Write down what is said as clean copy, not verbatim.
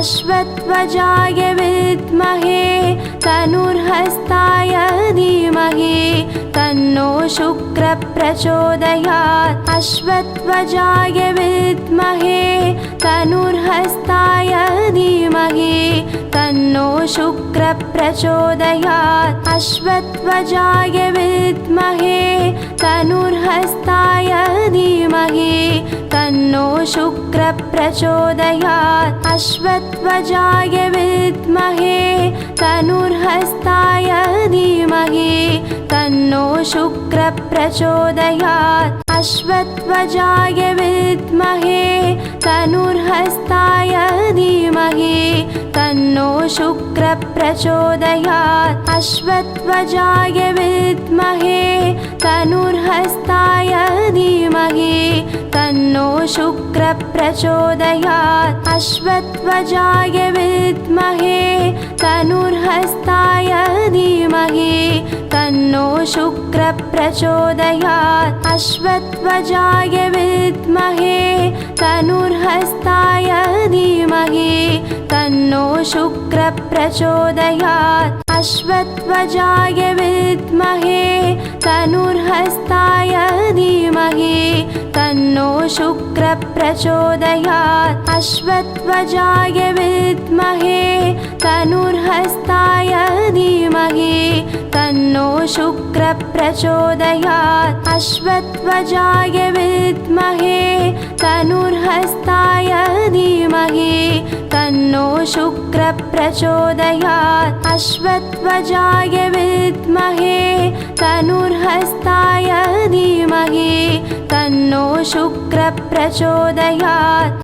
अश्वत्थवजाय विद्महे तनुर्हस्ताय धीमहि तन्नो शुक्रः प्रचोदयात्। अश्वत्थवजाय विद्महे तनुर्हस्ताय धीमहि तन्नो शुक्रः प्रचोदयात्। अश्वत्थवजाय विद्महे तनुर्हस्ताय धीमहि तन्नो शुक्रः प्रचोदयात्। अश्वत्थवजाय विद्महे तनुर्हस्ताय धीमहि तन्नो शुक्रः प्रचोदयात्। अश्वत्थवजाय विद्महे तनुर्हस्ताय धीमहि तन्नो शुक्रः प्रचोदयात्। अश्वत्थवजाय विद्महे तनुर्हस्ताय धीमहि तन्नो शुक्रः प्रचोदयात्। अश्वत्थवजाय विद्महे तनुर्हस्ताय धीमहि तन्नो शुक्रः प्रचोदयात्। अश्वत्थवजाय विद्महे तनुर्हस्ताय धीमहि तन्नो शुक्रः प्रचोदयात्। अश्वत्थवजाय विद्महे तनुर्हस्ताय धीमहि तन्नो शुक्रः प्रचोदयात्। अश्वत्थवजाय विद्महे तनुर्हस्ताय धीमहि तन्नो शुक्रः प्रचोदयात्। अश्वत्थवजाय विद्महे तनुर्हस्ताय धीमहि तन्नो शुक्रः प्रचोदयात्। अश्वत्थवजाय विद्महे तनुर्हस्ताय धीमहि तन्नो शुक्रः प्रचोदयात्।